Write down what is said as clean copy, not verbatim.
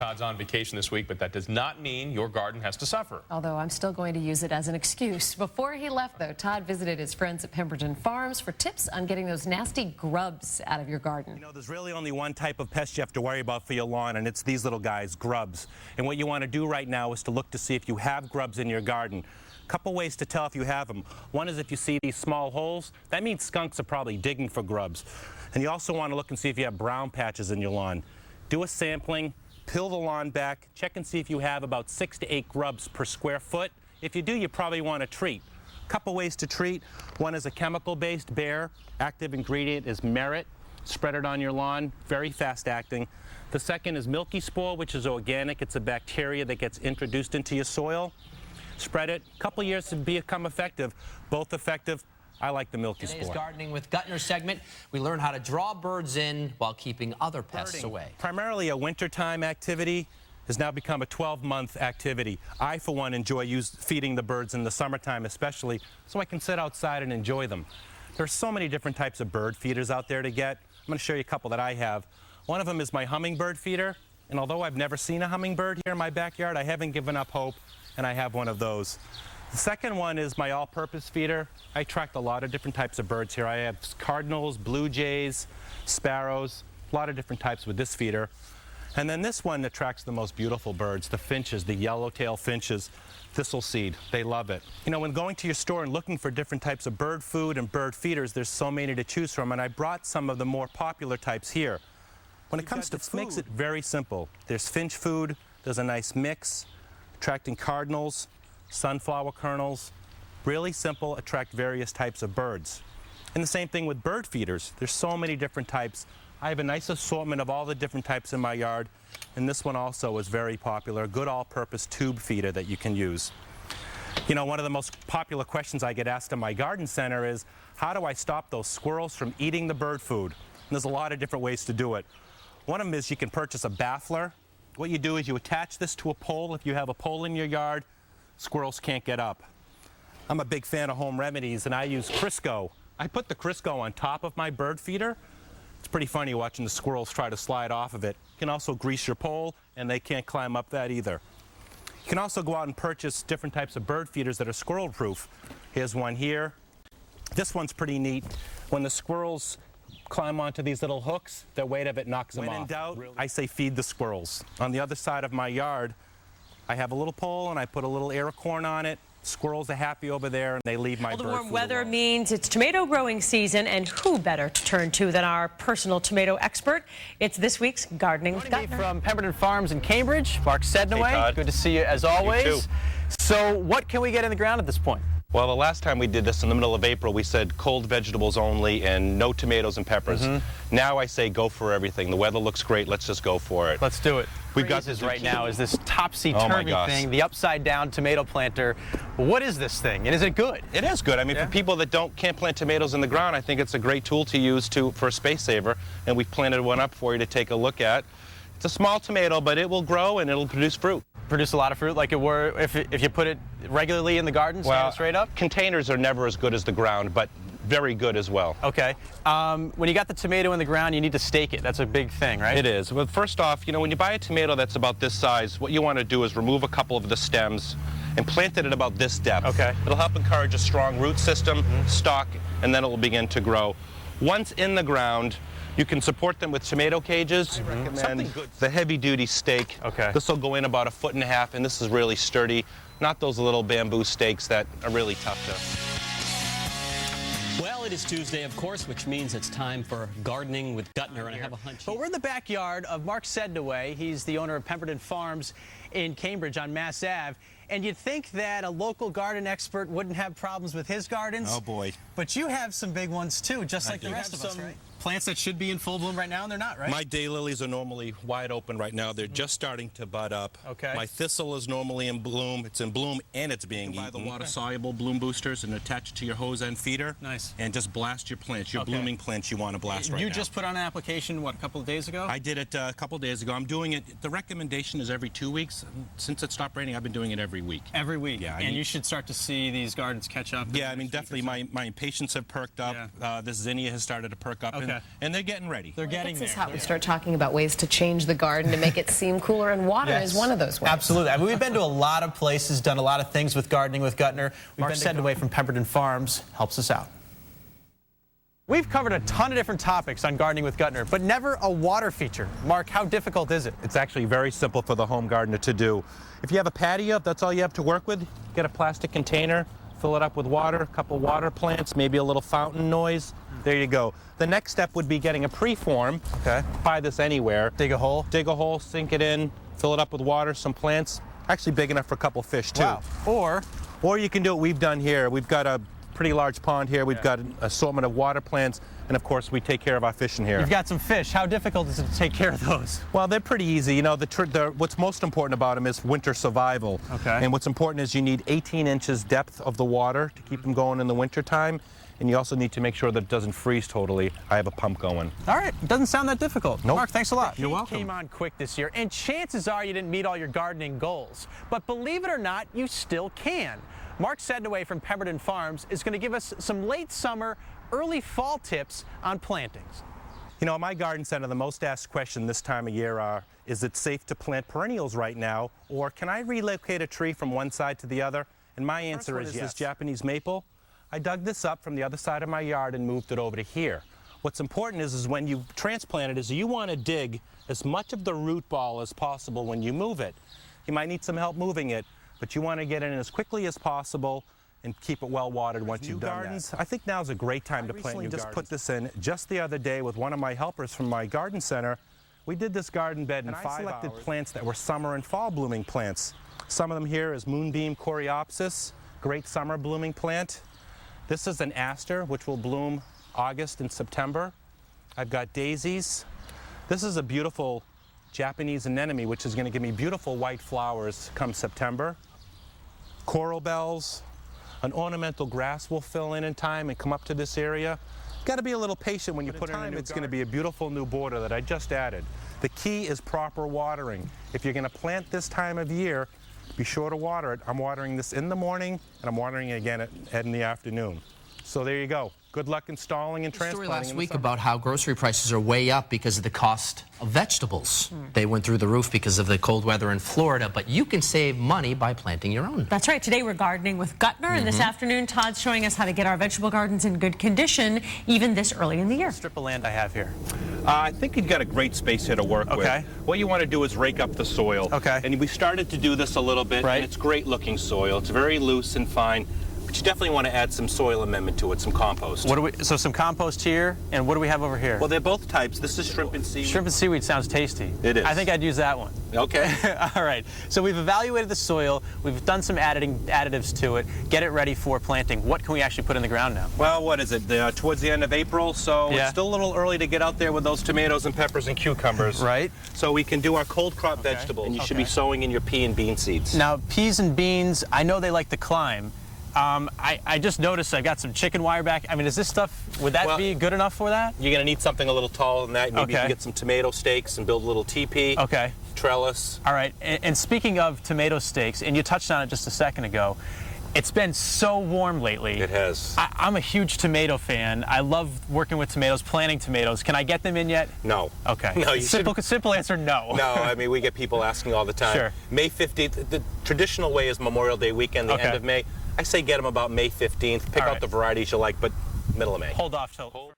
Todd's on vacation this week, but that does not mean your garden has to suffer. Although I'm still going to use it as an excuse. Before he left, though, Todd visited his friends at Pemberton Farms for tips on getting those nasty grubs out of your garden. You know, there's really only one type of pest you have to worry about for your lawn, and it's these little guys, grubs. And what you want to do right now is to look to see if you have grubs in your garden. A couple ways to tell if you have them. One is if you see these small holes, that means skunks are probably digging for grubs. And you also want to look and see if you have brown patches in your lawn. Do a sampling. Peel the lawn back, check and see if you have about 6 to 8 grubs per square foot. If you do, you probably want to treat. A couple ways to treat. One is a chemical-based Bayer. Active ingredient is merit. Spread it on your lawn, very fast acting. The second is milky spore, which is organic. It's a bacteria that gets introduced into your soil. Spread it. A couple years to become effective. Both effective. I like the milky spore. Today's Gardening with Guttner segment, we learn how to draw birds in while keeping other pests away. Primarily a wintertime activity has now become a 12-month activity. I, for one, enjoy feeding the birds in the summertime especially, so I can sit outside and enjoy them. There's so many different types of bird feeders out there to get. I'm going to show you a couple that I have. One of them is my hummingbird feeder, and although I've never seen a hummingbird here in my backyard, I haven't given up hope, and I have one of those. The second one is my all-purpose feeder. I attract a lot of different types of birds here. I have cardinals, blue jays, sparrows, a lot of different types with this feeder. And then this one attracts the most beautiful birds, the finches, the yellowtail finches, thistle seed. They love it. You know, when going to your store and looking for different types of bird food and bird feeders, there's so many to choose from, and I brought some of the more popular types here. When it comes to food, makes it very simple. There's finch food, there's a nice mix, attracting cardinals, sunflower kernels, really simple, attract various types of birds. And the same thing with bird feeders. There's so many different types. I have a nice assortment of all the different types in my yard, and this one also is very popular, a good all-purpose tube feeder that you can use. You know, one of the most popular questions I get asked in my garden center is, how do I stop those squirrels from eating the bird food? And there's a lot of different ways to do it. One of them is you can purchase a baffler. What you do is you attach this to a pole. If you have a pole in your yard, squirrels can't get up. I'm a big fan of home remedies, and I use Crisco. I put the Crisco on top of my bird feeder. It's pretty funny watching the squirrels try to slide off of it. You can also grease your pole, and they can't climb up that either. You can also go out and purchase different types of bird feeders that are squirrel-proof. Here's one here. This one's pretty neat. When the squirrels climb onto these little hooks, the weight of it knocks them off. When in doubt, I say feed the squirrels. On the other side of my yard, I have a little pole and I put a little acorn on it. Squirrels are happy over there and they leave my bird food alone. The warm weather means it's tomato growing season, and who better to turn to than our personal tomato expert? It's this week's Gardening with Guttner. From Pemberton Farms in Cambridge, Mark Saidnawey. Hey, Todd. Good to see you as always. You too. So what can we get in the ground at this point? Well, the last time we did this in the middle of April, we said cold vegetables only and no tomatoes and peppers. Now I say go for everything. The weather looks great. Let's just go for it. Let's do it. We've got this right now is this topsy-turvy thing, the upside-down tomato planter. What is this thing, and is it good? It is good. I mean, for people that can't plant tomatoes in the ground, I think it's a great tool to use for a space saver, and we've planted one up for you to take a look at. It's a small tomato, but it will grow and it'll produce fruit. Produce a lot of fruit, like it were if you put it regularly in the garden, stand straight up? Containers are never as good as the ground, but very good as well. Okay. When you got the tomato in the ground, you need to stake it. That's a big thing, right? It is. Well, first off, you know, when you buy a tomato that's about this size, what you want to do is remove a couple of the stems and plant it at about this depth. Okay. It'll help encourage a strong root system, stalk, and then it will begin to grow. Once in the ground, you can support them with tomato cages. I recommend the heavy-duty stake. Okay. This will go in about 1.5 feet, and this is really sturdy, not those little bamboo stakes that are really tough to. Well, it is Tuesday, of course, which means it's time for Gardening with Guttner, and I have a hunch. But we're in the backyard of Mark Saidnawey. He's the owner of Pemberton Farms in Cambridge on Mass Ave. And you'd think that a local garden expert wouldn't have problems with his gardens. Oh, boy. But you have some big ones, too, just like the rest of us, right? Plants that should be in full bloom right now, and they're not, right? My daylilies are normally wide open right now. They're just starting to bud up. Okay. My thistle is normally in bloom. It's in bloom and it's being eaten. Buy the water-soluble bloom boosters and attach it to your hose end feeder. Nice. And just blast your plants, your blooming plants you want to blast right now. You just put on an application, what, a couple of days ago? I did it a couple of days ago. I'm doing it, the recommendation is every 2 weeks. Since it stopped raining, I've been doing it every week. Every week? Yeah. And you should start to see these gardens catch up. Yeah, I mean, definitely my impatiens have perked up. Yeah. This zinnia has started to perk up in Okay. And they're getting ready. They're getting This there. is how we start talking about ways to change the garden to make it seem cooler, and water is one of those ways. Absolutely. I mean, we've been to a lot of places, done a lot of things with gardening with Guttner. Mark Saidnawey from Pemberton Farms helps us out. We've covered a ton of different topics on gardening with Guttner, but never a water feature. Mark, how difficult is it? It's actually very simple for the home gardener to do. If you have a patio, that's all you have to work with. Get a plastic container, fill it up with water, a couple water plants, maybe a little fountain noise. There you go. The next step would be getting a preform. Okay. Buy this anywhere. Dig a hole? Dig a hole, sink it in, fill it up with water, some plants. Actually big enough for a couple fish too. Wow. Or you can do what we've done here. We've got a pretty large pond here. We've got an assortment of water plants, and of course we take care of our fish in here. You've got some fish. How difficult is it to take care of those? Well, they're pretty easy. You know, what's most important about them is winter survival. Okay. And what's important is you need 18 inches depth of the water to keep them going in the winter time. And you also need to make sure that it doesn't freeze totally. I have a pump going. All right, doesn't sound that difficult. Nope. Mark, thanks a lot. You're welcome. Came on quick this year, and chances are you didn't meet all your gardening goals. But believe it or not, you still can. Mark Saidnawey from Pemberton Farms is going to give us some late summer, early fall tips on plantings. You know, at my garden center, the most asked question this time of year is it safe to plant perennials right now, or can I relocate a tree from one side to the other? And my answer is yes. This Japanese maple. I dug this up from the other side of my yard and moved it over to here. What's important is when you transplant it is you want to dig as much of the root ball as possible when you move it. You might need some help moving it, but you want to get it in as quickly as possible and keep it well watered once you've done that. I think now's a great time to plant new gardens. I just put this in just the other day with one of my helpers from my garden center. We did this garden bed in 5 hours. I selected plants that were summer and fall blooming plants. Some of them here is Moonbeam coreopsis, great summer blooming plant. This is an aster, which will bloom August and September. I've got daisies. This is a beautiful Japanese anemone, which is going to give me beautiful white flowers come September. Coral bells. An ornamental grass will fill in time and come up to this area. Got to be a little patient when you put it in a new It's going to be a beautiful new border that I just added. The key is proper watering. If you're going to plant this time of year, be sure to water it. I'm watering this in the morning, and I'm watering it again in the afternoon. So there you go. Good luck installing and transplanting. Story last week about how grocery prices are way up because of the cost of vegetables. They went through the roof because of the cold weather in Florida, but you can save money by planting your own. That's right. Today we're gardening with Guttner, and this afternoon Todd's showing us how to get our vegetable gardens in good condition even this early in the year. Strip of land I have here. I think you've got a great space here to work with. What you want to do is rake up the soil. And we started to do this a little bit, and it's great looking soil. It's very loose and fine. But you definitely want to add some soil amendment to it, some compost. So some compost here, and what do we have over here? Well, they're both types. This is shrimp and seaweed. Shrimp and seaweed sounds tasty. It is. I think I'd use that one. Okay. All right. So we've evaluated the soil. We've done some additives to it. Get it ready for planting. What can we actually put in the ground now? Well, what is it? Towards the end of April, so it's still a little early to get out there with those tomatoes and peppers and cucumbers. Right. So we can do our cold crop vegetables. And you should be sowing in your pea and bean seeds. Now, peas and beans, I know they like to climb. I just noticed I've got some chicken wire back. I mean, is this stuff, would that be good enough for that? You're going to need something a little taller than that. Maybe you can get some tomato stakes and build a little teepee. Trellis. All right. And speaking of tomato stakes, and you touched on it just a second ago, it's been so warm lately. It has. I'm a huge tomato fan. I love working with tomatoes, planting tomatoes. Can I get them in yet? No. Okay. No, you simple answer, no. No, I mean, we get people asking all the time. Sure. May 15th, the traditional way is Memorial Day weekend, the end of May. I say get them about May 15th. Pick out the varieties you like, but middle of May. Hold off till...